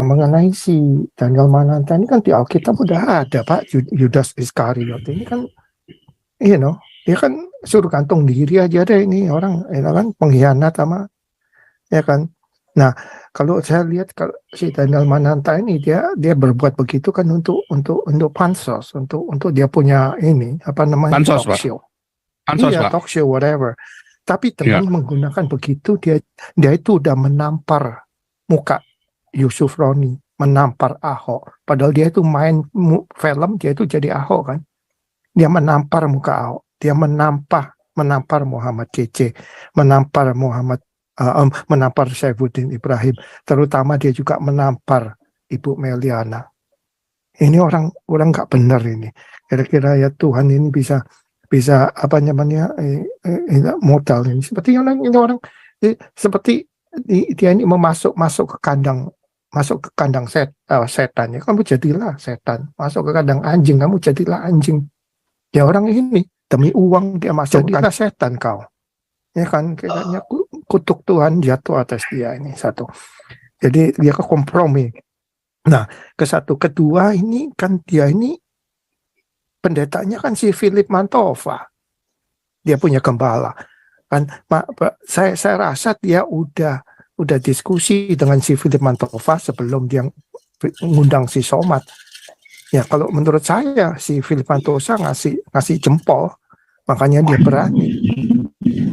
Mengenai si Daniel Mananta ini kan di Alkitab udah ada, Pak. Yudas Iskariot ini kan, dia kan suruh gantung diri aja deh ini orang, kan pengkhianat sama, ya kan. Nah, kalau saya lihat kalau si Daniel Mananta ini dia berbuat begitu kan untuk pansos, untuk dia punya ini apa namanya Pansos, talk Pak. show. Pansos, Iya, Pak. talk show whatever. Tapi Ya. dengan menggunakan begitu dia itu udah menampar muka Yusuf Roni, menampar Ahok. Padahal dia itu main film, dia itu jadi Ahok kan. Dia menampar muka Ahok, dia menampar Muhammad Kece, menampar menampar Saifuddin Ibrahim. Terutama dia juga menampar Ibu Meliana. Ini orang nggak benar ini. Kira-kira ya Tuhan ini bisa apa namanya modal ini. Seperti ini orang seperti dia ini masuk ke kandang setan ya, kamu jadilah setan. Masuk ke kandang anjing, kamu jadilah anjing. Ya orang ini demi uang dia masuk jadilah setan kau. Ya kan, kayaknya kutuk Tuhan jatuh atas dia ini satu. Jadi dia ke kompromi. Nah, kedua ini kan dia ini pendetanya kan si Philip Mantova. Dia punya gembala. Kan saya rasa dia udah diskusi dengan si Philip Mantova sebelum dia ngundang si Somat. Ya kalau menurut saya si Philip Mantova ngasih jempol, makanya dia berani.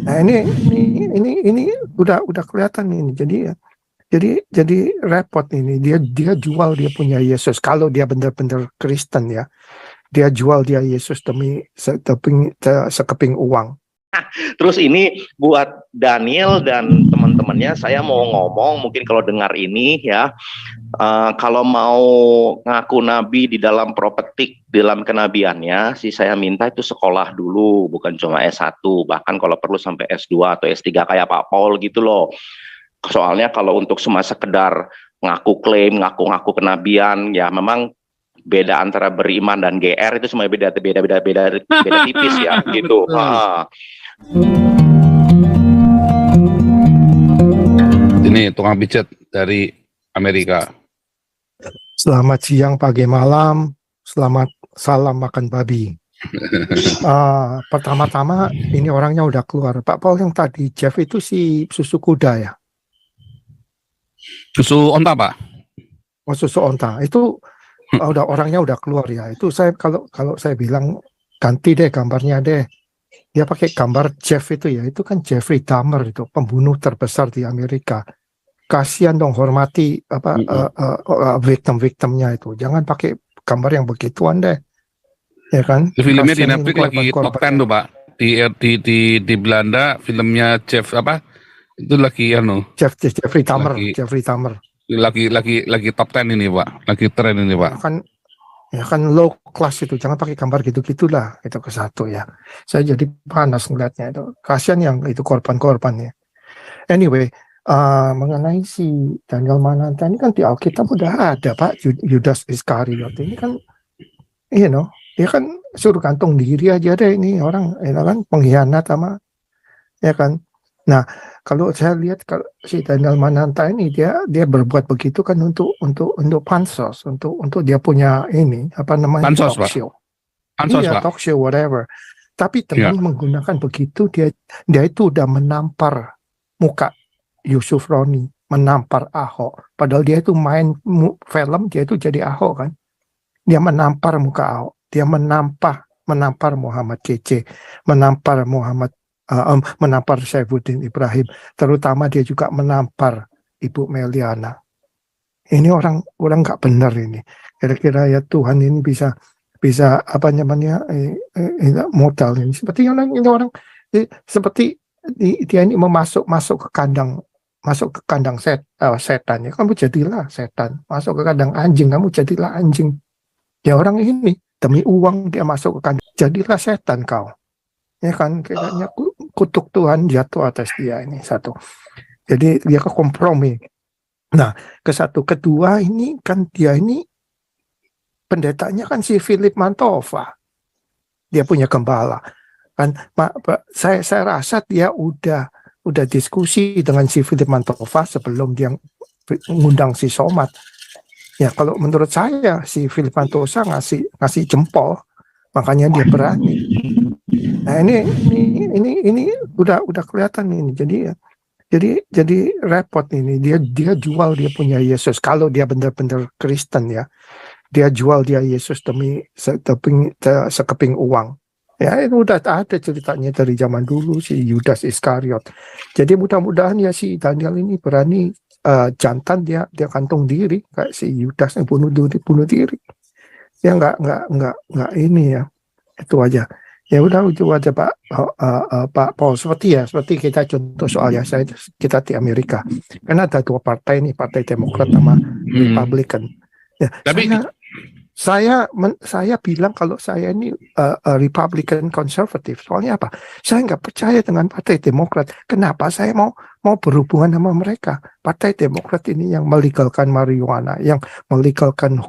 Nah ini udah kelihatan ini. Jadi repot ini. Dia jual dia punya Yesus. Kalau dia benar-benar Kristen ya, dia jual dia Yesus demi sekeping uang. Terus ini buat Daniel dan teman-temannya, saya mau ngomong, mungkin kalau dengar ini ya, kalau mau ngaku nabi di dalam prophetic, dalam kenabiannya, saya minta itu sekolah dulu, bukan cuma S1, bahkan kalau perlu sampai S2 atau S3 kayak Pak Paul gitu loh. Soalnya kalau untuk cuma sekedar ngaku klaim, ngaku kenabian, ya memang beda antara beriman dan GR itu cuma beda tipis ya gitu. Ini tukang pijat dari Amerika. Selamat siang, pagi, malam. Salam makan babi. Pertama-tama ini orangnya udah keluar. Pak Paul yang tadi Jeff itu si susu kuda ya? Susu onta, Pak. Oh, susu onta. Itu orangnya udah keluar ya. Itu saya kalau saya bilang ganti deh gambarnya deh. Dia pakai gambar Jeff itu ya. Itu kan Jeffrey Dahmer itu, pembunuh terbesar di Amerika. Kasihan dong, hormati victim-victimnya itu. Jangan pakai gambar yang begituan deh. Ya kan? Filmnya di Netflix lagi top 10 tuh, Pak. Di Belanda filmnya Jeff apa? Itu lagi Jeffrey Dahmer. Lagi top 10 ini, Pak. Lagi tren ini, Pak. Kan low class itu. Jangan pakai gambar gitu-gitulah. Itu ke satu ya. Saya jadi panas ngeliatnya itu. Kasihan yang itu korban-korbannya. Anyway, mengenai si Daniel Mananta ini kan di Alkitab udah ada, Pak. Yudas Iskariot ini kan, dia kan suruh gantung diri aja deh ini orang, kan pengkhianat sama, ya kan. Nah, kalau saya lihat kalau si Daniel Mananta ini dia berbuat begitu kan untuk pansos, untuk dia punya ini apa namanya pansos, talk show. Pansos, iya, Pak. Talk show whatever. Tapi dengan menggunakan begitu dia itu udah menampar muka Yusuf Roni, menampar Ahok. Padahal dia itu main film, dia itu jadi Ahok kan. Dia menampar muka Ahok, dia menampar Muhammad Kece, menampar Saifuddin Ibrahim. Terutama dia juga menampar Ibu Meliana. Ini orang nggak benar ini. Kira-kira ya Tuhan ini bisa apa namanya modal ini. Seperti ini orang seperti dia ini masuk ke kandang setan ya, kamu jadilah setan. Masuk ke kandang anjing, kamu jadilah anjing. Ya orang ini demi uang dia masuk ke kandang, jadilah setan kau. Ya kan, kayaknya kutuk Tuhan jatuh atas dia ini satu. Jadi dia ke kompromi. Nah, kedua ini kan dia ini pendetanya kan si Philip Mantova. Dia punya gembala. Kan saya rasa dia udah udah diskusi dengan si Philip Mantova sebelum dia ngundang si Somad. Ya kalau menurut saya si Philip Mantova ngasih jempol, makanya dia berani. Nah ini udah kelihatan ini. Jadi repot ini. Dia jual dia punya Yesus. Kalau dia benar-benar Kristen ya, dia jual dia Yesus demi sekeping uang. Ya itu udah ada ceritanya dari zaman dulu si Yudas Iskariot. Jadi mudah-mudahan ya si Daniel ini berani jantan dia kantung diri kayak si Yudas yang bunuh diri. Ya nggak ini ya. Itu aja. Ya udah itu aja Pak Paul, seperti kita contoh soalnya kita di Amerika. Karena ada dua partai nih, Partai Demokrat sama Republican. Ya, Tapi saya bilang kalau saya ini Republican konservatif. Soalnya apa? Saya nggak percaya dengan Partai Demokrat. Kenapa saya mau berhubungan sama mereka? Partai Demokrat ini yang melegalkan marijuana, yang melegalkan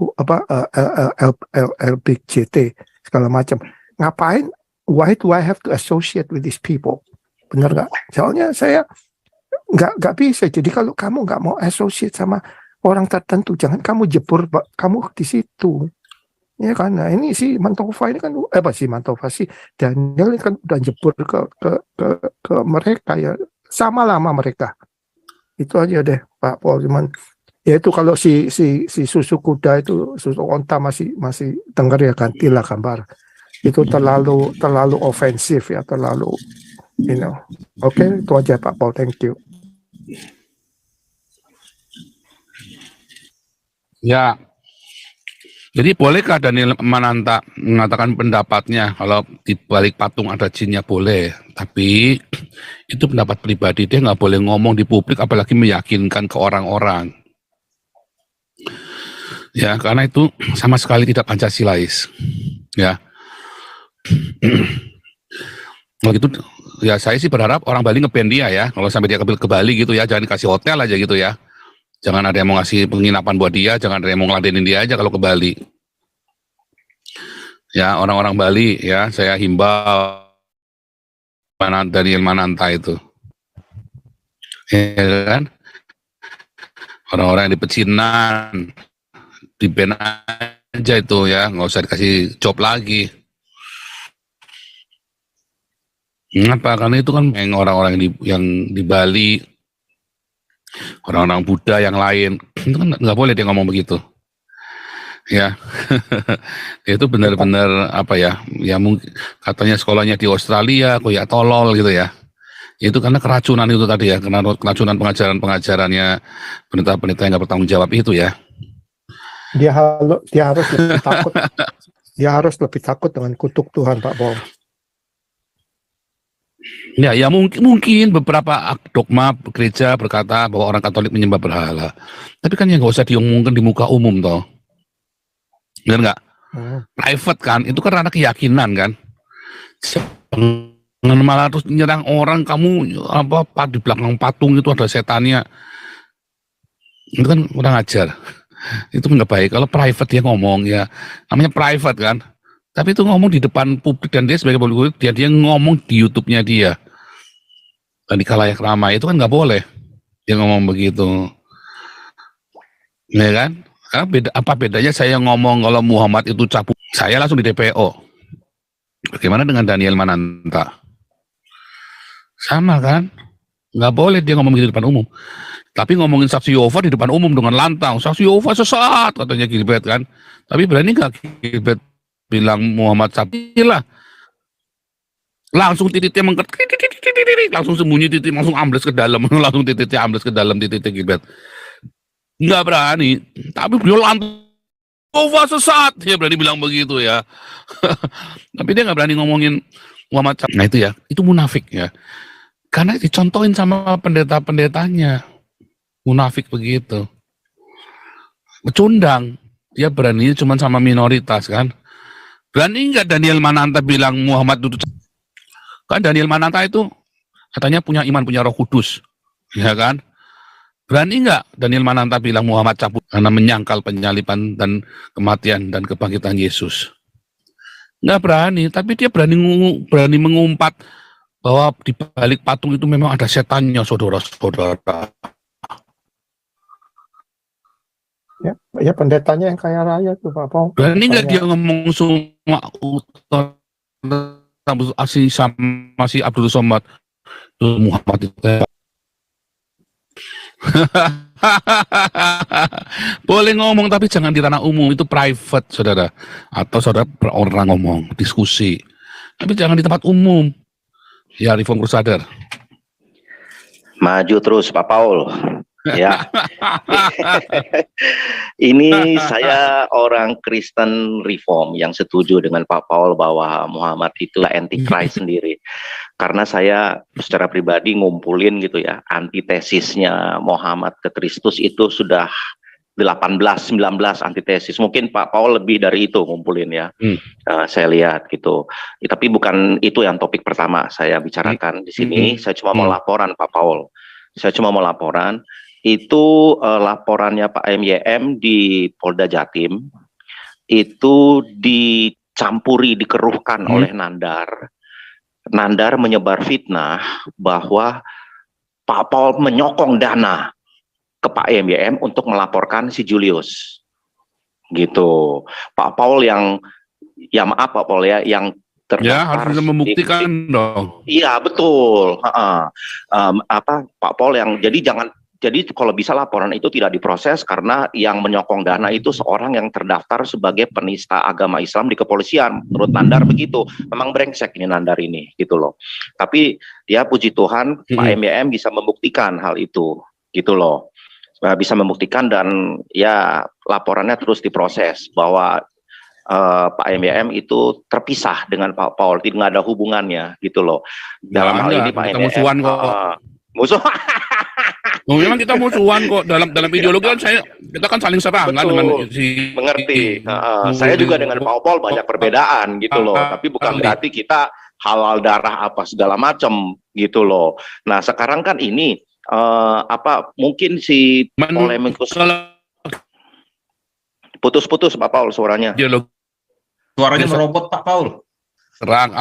LBGT segala macam. Ngapain? Why do I have to associate with these people? Benar nggak? Soalnya saya nggak bisa. Jadi kalau kamu nggak mau associate sama orang tertentu, jangan kamu jebur kamu di situ. Ya kan, nah ini si Mantova ini kan si Daniel ini kan udah jebur ke mereka ya, sama lama mereka. Itu aja deh Pak Paul. Cuman ya itu kalau si susu kuda itu, susu onta masih dengar ya, gantilah gambar. Itu terlalu ofensif ya, terlalu Oke, itu aja Pak Paul, thank you. ya, jadi bolehkah Daniel Mananta mengatakan pendapatnya kalau di balik patung ada jinnya? Boleh, tapi itu pendapat pribadi, dia nggak boleh ngomong di publik apalagi meyakinkan ke orang-orang. Ya, karena itu sama sekali tidak Pancasilais. Ya. Kalau gitu ya saya sih berharap orang Bali nge-ban dia ya, kalau sampai dia ke Bali gitu ya, jangan dikasih hotel aja gitu ya. Jangan ada yang mau ngasih penginapan buat dia, jangan ada yang mau ngeladenin dia aja kalau ke Bali. Ya, orang-orang Bali ya, saya himbau Daniel Mananta itu. Ya kan? Orang-orang yang di pecinan, di ban aja itu ya, nggak usah dikasih job lagi. Kenapa? Karena itu kan orang-orang yang di Bali, orang-orang Buddha yang lain, itu kan nggak boleh dia ngomong begitu. Ya, itu benar-benar apa ya? Ya mungkin katanya sekolahnya di Australia, kok ya tolol gitu ya. Itu karena keracunan itu tadi ya, karena keracunan pengajarannya pendeta-pendeta yang nggak bertanggung jawab itu ya. Dia harus lebih takut. Dia harus lebih takut dengan kutuk Tuhan, Pak Paul. Ya mungkin beberapa dogma gereja berkata bahwa orang Katolik menyembah berhala. Tapi kan ya nggak usah diomongkan di muka umum toh. Benar nggak? Private kan, itu kan ranah keyakinan kan. Jangan malah terus nyerang orang, kamu apa di belakang patung itu ada setannya. Itu kan kurang ajar. Itu nggak baik. Kalau private dia ngomong ya, namanya private kan. Tapi itu ngomong di depan publik dan dia sebagai publik, dia ngomong di YouTube-nya dia. Dan di khalayak ramai itu kan nggak boleh dia ngomong begitu. Ya kan? Karena apa bedanya saya ngomong kalau Muhammad itu cabut, saya langsung di DPO. Bagaimana dengan Daniel Mananta? Sama kan? Nggak boleh dia ngomong gitu di depan umum. Tapi ngomongin saksi Yehova di depan umum dengan lantang, saksi Yehova sesat katanya Gilbert kan. Tapi berani nggak Gilbert bilang Muhammad sapi lah? Langsung titiknya mengket, langsung sembunyi titik, langsung ambles ke dalam, langsung titiknya ambles ke dalam titik Gilbert. Nggak berani, tapi beliau lantang. Yehova sesat, dia berani bilang begitu ya. Tapi dia nggak berani ngomongin Muhammad sapi. Nah itu ya, itu munafik ya. Karena dicontohin sama pendeta-pendetanya. Munafik begitu. Pecundang. Dia berani cuma sama minoritas kan. Berani nggak Daniel Mananta bilang Muhammad itu? Kan Daniel Mananta itu katanya punya iman, punya Roh Kudus. Ya kan? Berani nggak Daniel Mananta bilang Muhammad cabut karena menyangkal penyaliban dan kematian dan kebangkitan Yesus? Nggak berani, tapi dia berani mengumpat bahwa di balik patung itu memang ada setannya, saudara-saudara. Ya pendetanya yang kaya raya tuh Pak Pong. Berani nggak Banyak. dia ngomong semua asli sama si Abdul Somad Muhammad itu? Boleh ngomong tapi jangan di tanah umum, itu private saudara. Atau saudara orang ngomong, diskusi. Tapi jangan di tempat umum. Ya, Reform Crusader. Maju terus Pak Paul. Ya, ini saya orang Kristen Reform yang setuju dengan Pak Paul bahwa Muhammad itulah antichrist sendiri. Karena saya secara pribadi ngumpulin gitu ya, antitesisnya Muhammad ke Kristus itu sudah 18-19 antitesis. Mungkin Pak Paul lebih dari itu ngumpulin ya. Saya lihat gitu. Ya, tapi bukan itu yang topik pertama saya bicarakan di sini. Saya cuma mau laporan Pak Paul. Saya cuma mau laporan. Itu laporannya Pak MYM di Polda Jatim itu dicampuri, dikeruhkan oleh Nandar. Nandar menyebar fitnah bahwa Pak Paul menyokong dana ke Pak MYM untuk melaporkan si Julius. Gitu. Pak Paul yang, ya maaf Pak Paul ya, yang Ya, harus bisa membuktikan dong. Iya, betul. Pak Paul yang, jadi kalau bisa laporan itu tidak diproses karena yang menyokong dana itu seorang yang terdaftar sebagai penista agama Islam di kepolisian. Menurut Nandar begitu. Memang brengsek ini Nandar ini, gitu loh. Tapi ya puji Tuhan Pak MYM bisa membuktikan hal itu, gitu loh. Bisa membuktikan dan ya laporannya terus diproses bahwa Pak MYM itu terpisah dengan Pak Paul, tidak ada hubungannya, gitu loh. Dalam hal ini Pak MYM musuhan kok. Musuh. Memang kita musuhan kok dalam ideologi kan kita kan saling serangan dengan si mengerti. Saya juga dengan Pak Paul banyak perbedaan gitu loh, tapi bukan berarti kita halal darah apa segala macam gitu loh. Nah, sekarang kan ini mungkin si polemikus putus-putus Pak Paul suaranya. Suaranya merobot Pak Paul. Serang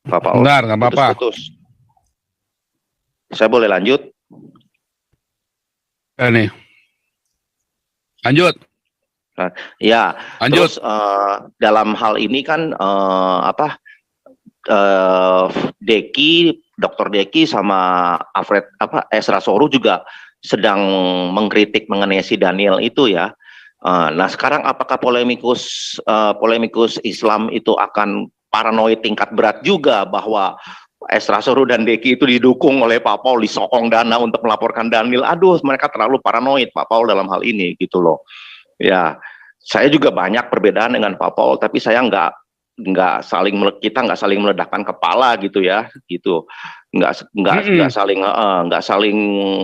Pak Paul. Benar, nggak apa-apa. Putus-putus. Saya boleh lanjut? Nih. Lanjut. Ya, lanjut. Terus dalam hal ini kan Deki, Dr. Deki sama Esra Soru juga sedang mengkritik mengenai si Daniel itu ya. Nah sekarang apakah polemikus Islam itu akan paranoid tingkat berat juga bahwa Esra Soru dan Deki itu didukung oleh Pak Paul, disokong dana untuk melaporkan Daniel. Aduh, mereka terlalu paranoid Pak Paul dalam hal ini gitu loh. Ya, saya juga banyak perbedaan dengan Pak Paul, tapi saya nggak saling meledakkan kepala gitu ya, gitu. Nggak saling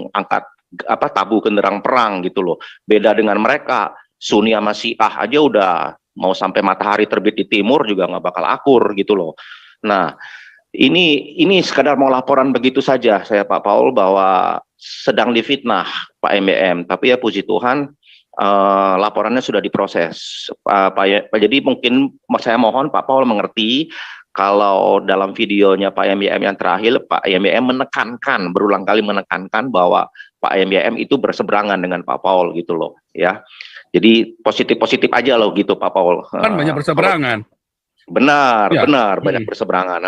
angkat tabu genderang perang gitu loh. Beda dengan mereka, Sunni sama Syiah aja udah mau sampai matahari terbit di timur juga nggak bakal akur gitu loh. Nah, ini sekadar mau laporan begitu saja saya Pak Paul bahwa sedang difitnah Pak MBM, tapi ya puji Tuhan laporannya sudah diproses. Jadi mungkin saya mohon Pak Paul mengerti kalau dalam videonya Pak MBM yang terakhir, Pak MBM menekankan, berulang kali menekankan bahwa Pak MBM itu berseberangan dengan Pak Paul gitu loh ya. Jadi positif-positif aja loh gitu Pak Paul. Kan banyak berseberangan. Benar, ya. Benar, banyak berseberangan.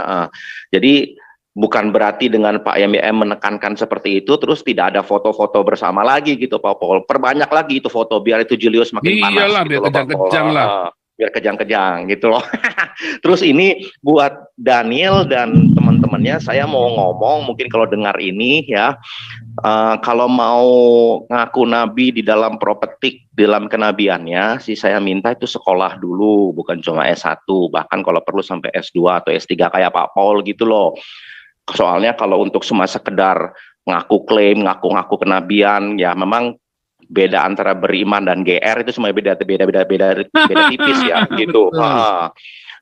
Jadi bukan berarti dengan Pak MBM menekankan seperti itu, terus tidak ada foto-foto bersama lagi gitu Pak Paul. Perbanyak lagi itu foto, biar itu Julius makin panas. Iyalah, gitu biar kejang-kejang lah. Biar kejang-kejang gitu loh. Terus ini buat Daniel dan teman-temannya, saya mau ngomong, mungkin kalau dengar ini ya, kalau mau ngaku nabi di dalam propetik, dalam kenabiannya, saya minta itu sekolah dulu, bukan cuma S1, bahkan kalau perlu sampai S2 atau S3 kayak Pak Paul gitu loh. Soalnya kalau untuk cuma sekedar ngaku klaim, ngaku-ngaku kenabian, ya memang beda antara beriman dan GR itu semua beda tipis ya gitu.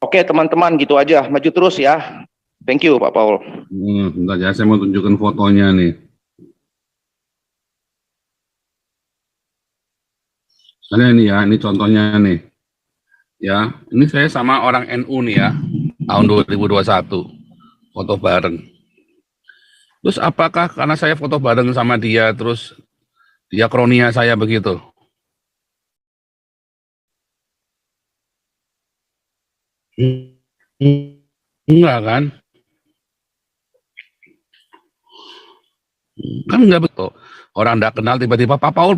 Oke teman-teman, gitu aja, maju terus ya. Thank you Pak Paul. Bentar ya, saya mau tunjukkan fotonya nih. Nah ini ya, ini contohnya nih. Ya, ini saya sama orang NU nih ya. tahun 2021 foto bareng. Terus apakah karena saya foto bareng sama dia terus dia kronia saya begitu? Enggak kan? Kan enggak betul. Orang enggak kenal tiba-tiba Pak Paul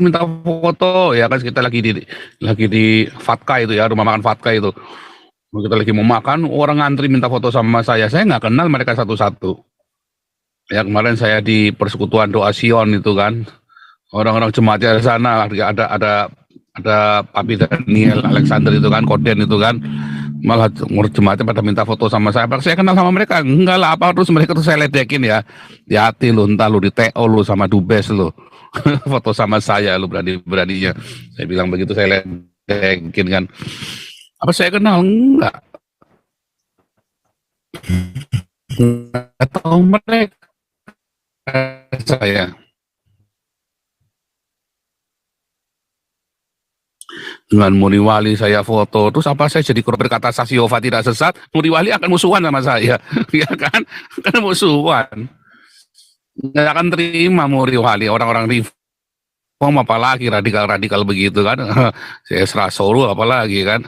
minta foto ya kan, kita lagi di Fatka itu ya, rumah makan Fatka itu. Kita lagi mau makan, orang ngantri minta foto sama saya nggak kenal mereka satu-satu. Ya kemarin saya di persekutuan doa Sion itu kan, orang-orang jemaatnya di sana ada Papi Daniel Alexander itu kan, Koden itu kan, malah jemaatnya pada minta foto sama saya. Apakah saya kenal sama mereka? Enggak lah, apa terus mereka tuh saya ledekin ya. Hati lu, entah lu di TO lu sama Dubes lu. Foto sama saya lu berani-beraninya. Saya bilang begitu, saya ledekin kan. Apa saya kenal? Enggak. Enggak tahu mereka saya. Dengan Muri Wali saya foto, terus apa saya jadi berkata saksi Yehova tidak sesat, Muri Wali akan musuhan sama saya, ya kan? Kan musuhan. Nggak akan terima Muri Wali, orang-orang reform apalagi radikal-radikal begitu kan, saya Solo apalagi kan.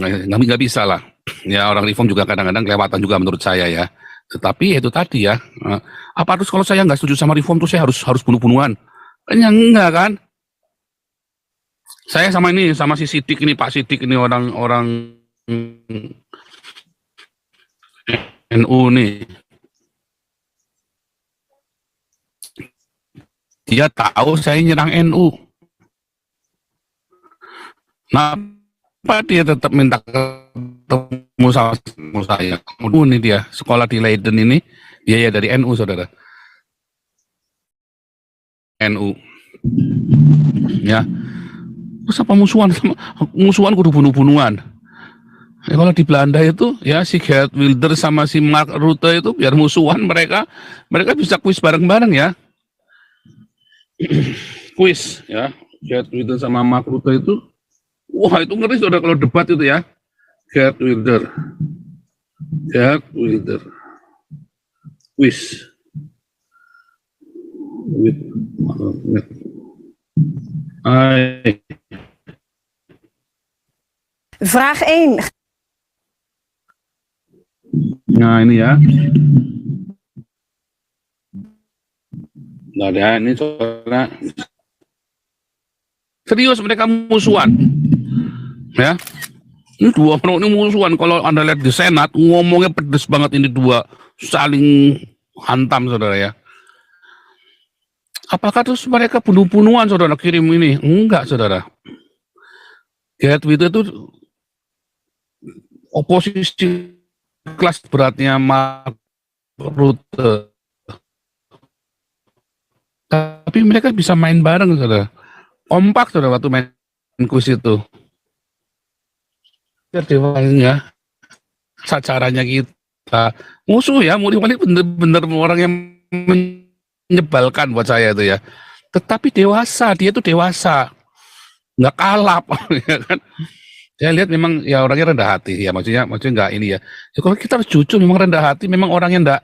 Nggak bisa lah, ya orang reform juga kadang-kadang kelewatan juga menurut saya ya. Tetapi itu tadi ya, apa terus kalau saya nggak setuju sama reform tuh saya harus bunuh-bunuhan? Ya enggak kan? Saya sama si Sidik ini, Pak Sidik ini orang-orang NU nih. Dia tahu saya nyerang NU. Kenapa dia tetap minta ketemu sama saya? Ini dia, sekolah di Leiden ini, dia ya dari NU, saudara. NU. Ya. Terus apa musuhan kudu bunuh-bunuhan. Ya, kalau di Belanda itu ya si Geert Wilders sama si Mark Rutte itu biar musuhan mereka bisa kuis bareng-bareng ya. Kuis ya, Geert Wilders sama Mark Rutte itu, wah itu ngeri sudah kalau debat itu ya. Geert Wilders kuis. Vraag 1. Nah ini ya. Nah ya, ini soalnya serius mereka musuhan. Ya. Ini dua orang ini musuhan. Kalau Anda lihat di Senat ngomongnya pedes banget, ini dua saling hantam saudara ya. Apakah terus mereka bunuh-bunuhan saudara kirim ini? Enggak saudara. Geert Wilders itu oposisi kelas beratnya Mark Rutte. Tapi mereka bisa main bareng saudara. Kompak saudara waktu main kuis itu. Dewanya, sacaranya kita musuh ya, Muri Wali bener-bener orang yang menyebalkan buat saya itu ya. Tetapi dewasa, dia tuh dewasa, nggak kalap, ya kan. Saya lihat memang ya orangnya rendah hati ya, maksudnya nggak ini ya. Ya kalau kita harus jujur, memang rendah hati, memang orangnya enggak,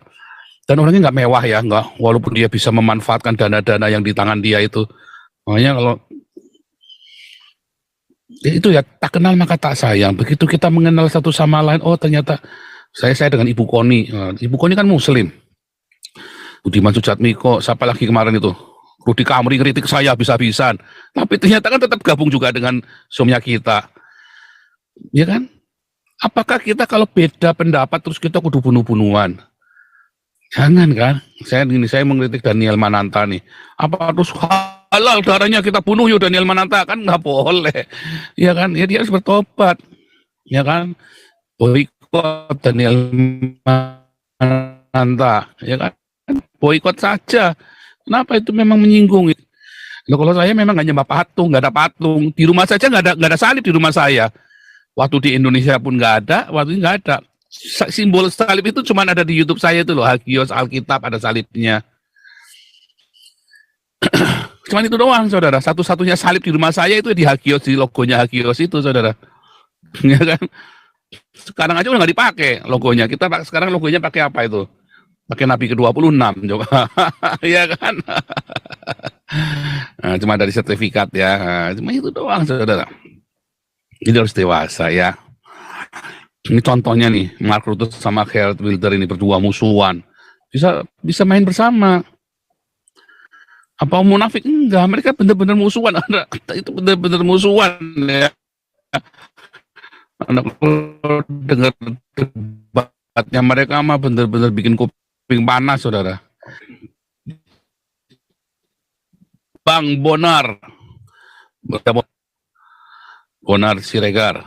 dan orangnya nggak mewah ya, nggak, walaupun dia bisa memanfaatkan dana-dana yang di tangan dia itu. Makanya kalau itu ya, tak kenal maka tak sayang. Begitu kita mengenal satu sama lain, oh ternyata saya dengan Ibu Koni. Ibu Koni kan Muslim. Budiman Sujatmiko, siapa lagi kemarin itu? Rudi Kamri kritik saya habis-habisan. Tapi ternyata kan tetap gabung juga dengan suaminya kita. Ya kan? Apakah kita kalau beda pendapat terus kita kudu bunuh-bunuhan? Jangan kan? Saya mengkritik Daniel Mananta nih. Apa terus halal darahnya kita bunuh yuk Daniel Mananta? Kan nggak boleh. Ya kan? Ya dia harus bertobat. Ya kan? Boikot Daniel Mananta. Ya kan? Boikot saja. Kenapa itu memang menyinggung? Loh, kalau saya memang nggak nyembah patung, nggak ada patung. Di rumah saja nggak ada salib di rumah saya. Waktu di Indonesia pun nggak ada, waktu ini nggak ada. Simbol salib itu cuma ada di YouTube saya itu loh, Hagios Alkitab ada salibnya. Cuman itu doang saudara, satu-satunya salib di rumah saya itu di Hagios, di logonya Hagios itu saudara. Ya kan? Sekarang aja udah nggak dipakai logonya. Kita sekarang logonya pakai apa itu? Pakai Nabi ke-26 coba. Iya kan? Nah, cuma dari sertifikat ya. Nah, cuma itu doang, saudara. Jadi harus dewasa ya. Ini contohnya nih, Mark Rutte sama Geert Wilder ini berdua musuhan. Bisa main bersama. Apa munafik? Enggak, mereka benar-benar musuhan. Itu benar-benar musuhan ya. Anak dengar debatnya mereka mah benar-benar bikin kuping panas, saudara. Bang Bonar Siregar.